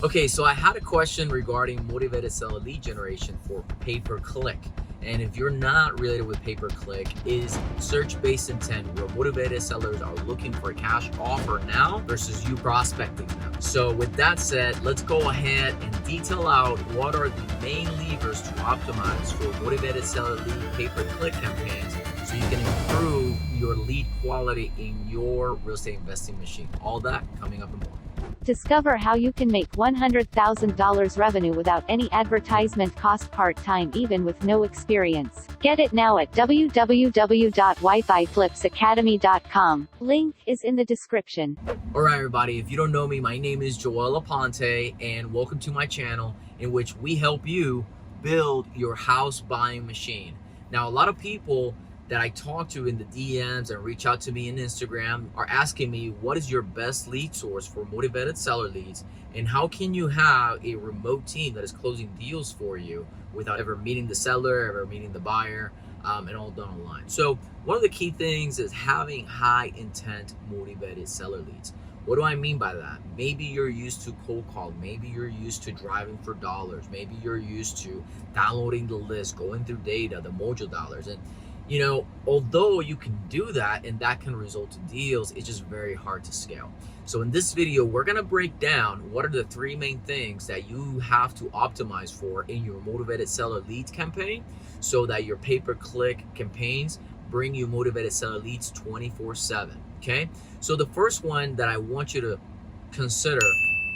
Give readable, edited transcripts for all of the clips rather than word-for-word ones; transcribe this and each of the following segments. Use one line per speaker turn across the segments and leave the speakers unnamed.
Okay, so I had a question regarding motivated seller lead generation for pay-per-click. And if you're not related with pay-per-click, is search-based intent where motivated sellers are looking for a cash offer now versus you prospecting them. So with that said, let's go ahead and detail out what are the main levers to optimize for motivated seller lead pay-per-click campaigns so you can improve your lead quality in your real estate investing machine. All that coming up and more.
Discover how you can make $100,000 revenue without any advertisement cost part-time even with no experience. Get it now at www.wififlipsacademy.com. Link is in the description.
All right, everybody, if you don't know me, my name is Joel Aponte, and welcome to my channel in which we help you build your house buying machine. Now, a lot of people that I talk to in the DMs and reach out to me in Instagram are asking me, what is your best lead source for motivated seller leads? And how can you have a remote team that is closing deals for you without ever meeting the seller, ever meeting the buyer, and all done online? So one of the key things is having high intent motivated seller leads. What do I mean by that? Maybe you're used to cold call. Maybe you're used to driving for dollars. Maybe you're used to downloading the list, going through data, the mojo dollars. And you know, although you can do that and that can result in deals, it's just very hard to scale. So in this video, we're gonna break down what are the three main things that you have to optimize for in your motivated seller leads campaign so that your pay-per-click campaigns bring you motivated seller leads 24/7, okay? So the first one that I want you to consider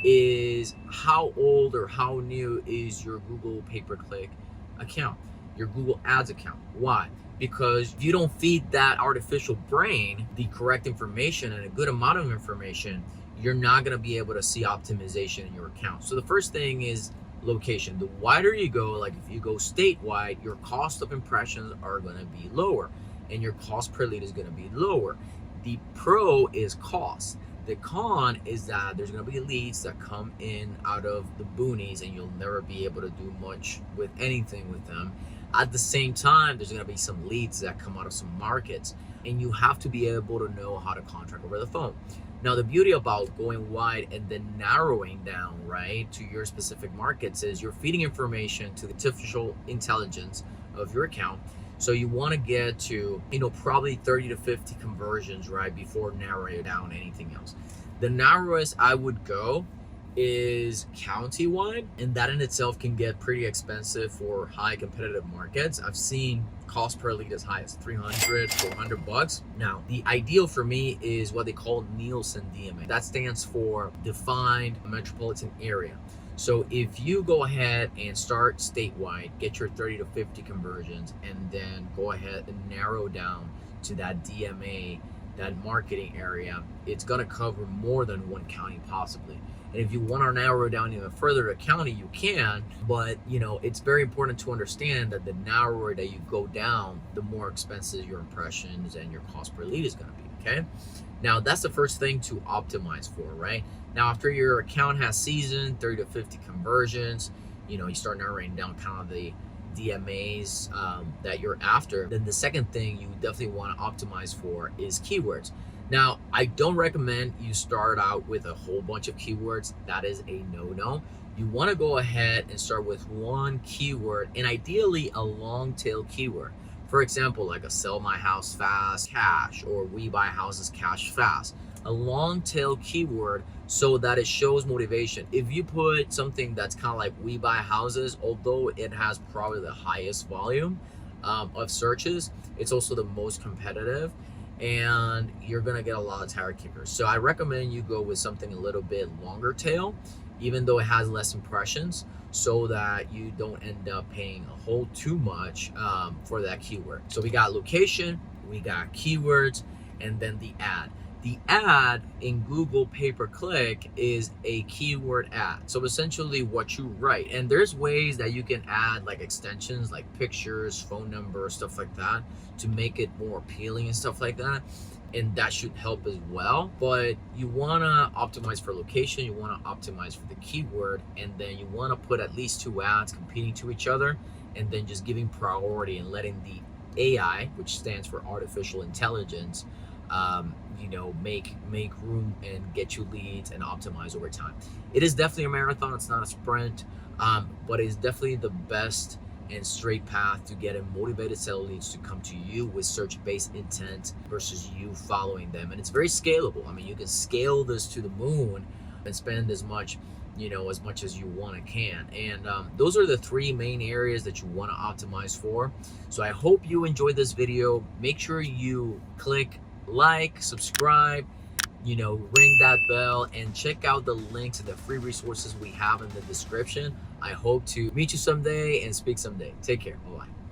is how old or how new is your Google pay-per-click account, your Google Ads account. Why? Because if you don't feed that artificial brain the correct information and a good amount of information, you're not going to be able to see optimization in your account. So the first thing is location. The wider you go, like if you go statewide, your cost of impressions are going to be lower and your cost per lead is going to be lower. The pro is cost. The con is that there's going to be leads that come in out of the boonies and you'll never be able to do much with anything with them. At the same time, there's going to be some leads that come out of some markets, and you have to be able to know how to contract over the phone. Now, the beauty about going wide and then narrowing down, right, to your specific markets is you're feeding information to the artificial intelligence of your account. So you want to get to, probably 30 to 50 conversions, right, before narrowing down anything else. The narrowest I would go is county-wide, and that in itself can get pretty expensive for high competitive markets. I've seen cost per lead as high as $300, $400. Now, the ideal for me is what they call Nielsen DMA. That stands for Defined Metropolitan Area. So if you go ahead and start statewide, get your 30 to 50 conversions, and then go ahead and narrow down to that DMA, that marketing area, it's gonna cover more than one county possibly. And if you want to narrow down even further to county, you can, but it's very important to understand that the narrower that you go down, the more expensive your impressions and your cost per lead is going to be, okay? Now, that's the first thing to optimize for, right? Now, after your account has seasoned, 30 to 50 conversions, you start narrowing down kind of the DMAs that you're after, then the second thing you definitely want to optimize for is keywords. Now, I don't recommend you start out with a whole bunch of keywords. That is a no-no. You want to go ahead and start with one keyword, and ideally a long tail keyword. For example, like a sell my house fast cash, or we buy houses cash fast. A long tail keyword so that it shows motivation. If you put something that's kind of like we buy houses, although it has probably the highest volume of searches, it's also the most competitive, and you're gonna get a lot of tire kickers. So I recommend you go with something a little bit longer tail, even though it has less impressions, so that you don't end up paying a whole too much for that keyword. So we got location, we got keywords, and then the ad. The ad in Google pay-per-click is a keyword ad. So essentially what you write, and there's ways that you can add like extensions like pictures, phone numbers, stuff like that to make it more appealing and stuff like that. And that should help as well. But you wanna optimize for location, you wanna optimize for the keyword, and then you wanna put at least two ads competing to each other, and then just giving priority and letting the AI, which stands for artificial intelligence, you know, make room and get you leads and optimize over time. It is definitely a marathon. It's not a sprint, but it's definitely the best and straight path to get a motivated seller leads to come to you with search-based intent versus you following them. And it's very scalable. I mean, you can scale this to the moon and spend as much, you know, as much as you want to can. And those are the three main areas that you want to optimize for. So I hope you enjoyed this video. Make sure you click like, subscribe, you know, ring that bell, and check out the links to the free resources we have in the description. I hope to meet you someday and speak someday. Take care. Bye-bye.